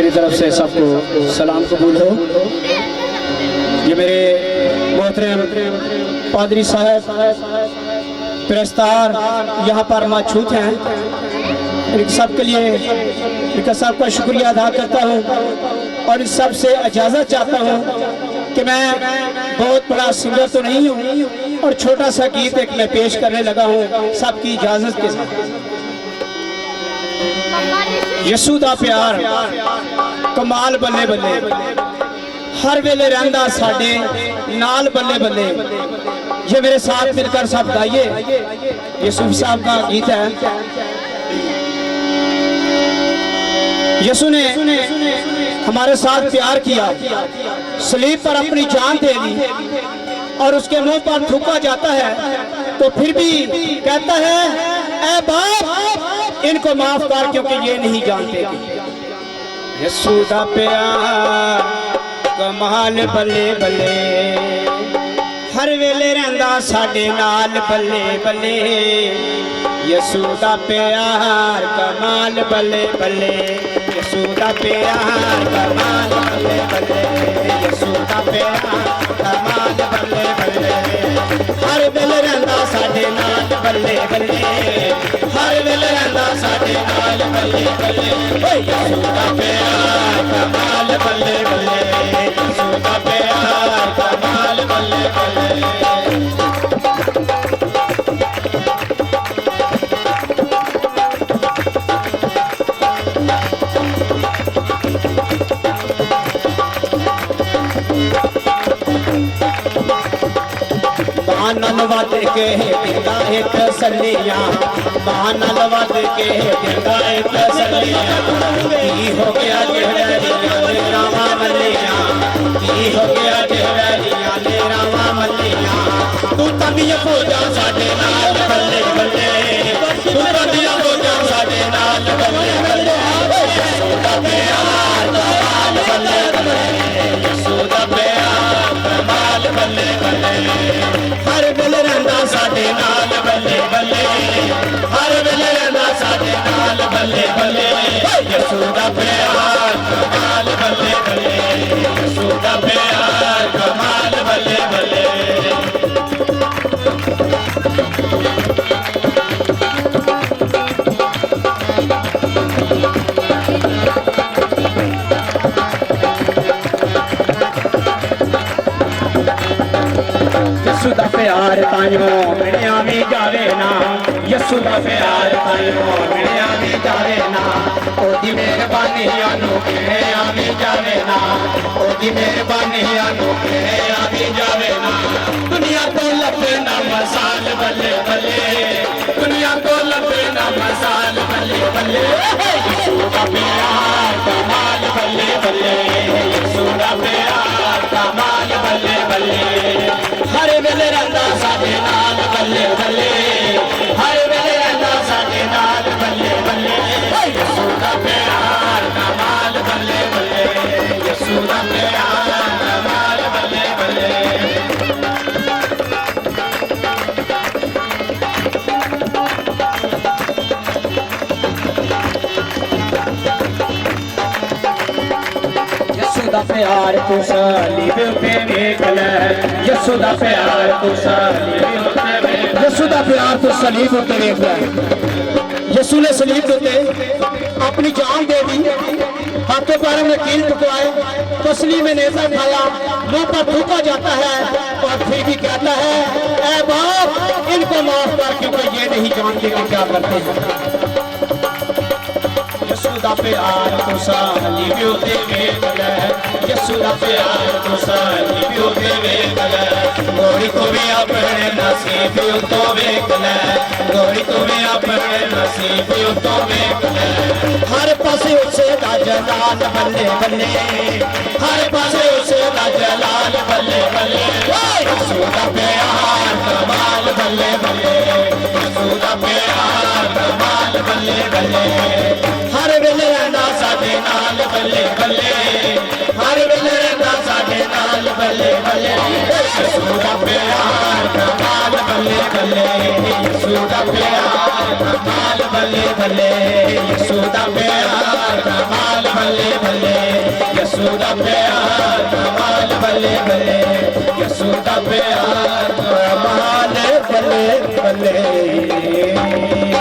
मेरी तरफ से सबको सलाम कबूल हो। ये मेरे मोहतरम पादरी साहब प्रस्तार यहाँ पर मौजूद हैं, इन सब के लिए इनका सबका शुक्रिया अदा करता हूँ और इस सब से इजाज़त चाहता हूँ कि मैं बहुत बड़ा सिंगर तो नहीं हूँ और छोटा सा गीत एक मैं पेश करने लगा हूँ सबकी इजाज़त के साथ। यसू दा प्यार कमाल बल्ले बल्ले, हर वेले रहंदा साडे नाल बल्ले बल्ले। ये मेरे साथ मिलकर सब गाइए, ये सूफी साहब का गीत है। यसू ने हमारे साथ प्यार किया, सलीब पर अपनी जान दे दी और उसके मुंह पर थूका जाता है तो फिर भी कहता है ऐ बाप इनको माफ कर क्योंकि ये नहीं जानते। यसू दा प्यार कमाल बल्ले बल्ले, हर वेले रहंदा साडे नाल बल्ले बल्ले। यसू दा प्यार कमाल बल्ले बल्ले, यसू दा प्यार कमाल बल्ले बल्ले, यसू दा प्यार कमाल बल्ले बल्ले। हर वेले रहंदा साडे नाल बल्ले बल्ले, हर वेले रहंदा साडे नाल बल्ले बल्ले। यसू दा प्यार कमाल बल्ले बल्ले, यसू दा प्यार कमाल बल्ले बल्ले। बानल वध के दिंदा एक सलियां, बानल वध के दिंदा एक सलियां। की हो गया डेहरियां ने रामा मलियां, की हो गया डेहरियां ने रामा मलियां। तू तंगिया हो जा साडे नाल बल्ले बल्ले, तू तंगिया हो जा साडे नाल बल्ले बल्ले। यसू दा प्यार कमाल बल्ले बल्ले, यसू दा प्यार कमाल बल्ले बल्ले। हर वेले रहंदा साडे नाल बल्ले बल्ले, हर वेले रहंदा साडे नाल बल्ले बल्ले। यसू दा प्यार कमाल बल्ले बल्ले, यसू दा प्यार कमाल बल्ले बल्ले। यसू दा प्यार ताइयों मिलिया भी जावे ना, यसू दा प्यार ताइयों मिलिया भी जावे ना। ओदी मेहरबानी आनू मिलिया भी जावे ना, ओदी मेहरबानी आनू मिलिया भी जावे ना। दुनिया को लपे ना मसाल बल्ले बल्ले, दुनिया को लपे ना मसाल बल्ले बल्ले। यसू दा प्यार कमाल बल्ले बल्ले, यसू दा प्यार कमाल बल्ले बल्ले। हर वेले रहंदा साडे नाल बल्ले बल्ले, हर वेले रहंदा साडे नाल बल्ले बल्ले। यसू दा प्यार कमाल बल्ले बल्ले, यसू दा प्यार कमाल बल्ले बल्ले। यसू दा प्यार तू सलीब पे वेख ले, यसू दा प्यार तू सलीब पे वेख ले, यसू दा प्यार तू सलीब पे वेख ले। यसू ने सलीब पे अपनी जान दे दी, हाथों पैरों में कील ठुकवाए, तसली में नेज़ा खाया, मुंह पर थूका जाता है और फिर भी कहता है ऐ बाप इनको माफ कर क्योंकि ये नहीं जानते कि क्या करते हैं। यसू दा प्यार तू सलीब पे वेख ले, यसू दा प्यार तू सलीब पे वेख ले। गोरी को भी अपने नसीब तो वेख ले, गोरी को भी अपने नसीब तो वेख ले। हर पासे उसे दा जलाल बल्ले बल्ले, हर पासे उसे दा जलाल बल्ले बल्ले। यसू दा प्यार कमाल बल्ले बल्ले, यसू दा प्यार कमाल बल्ले बल्ले। हर वेले रहंदा साडे नाल बल्ले बल्ले, हर वेले रहंदा साडे नाल बल्ले बल्ले। यसू दा प्यार कमाल बल्ले बल्ले, यसू दा प्यार कमाल बल्ले बल्ले, यसू दा प्यार कमाल बल्ले बल्ले। यसू दा प्यार कमाल बल्ले बल्ले यसू दा प्यार कमाल बल्ले बल्ले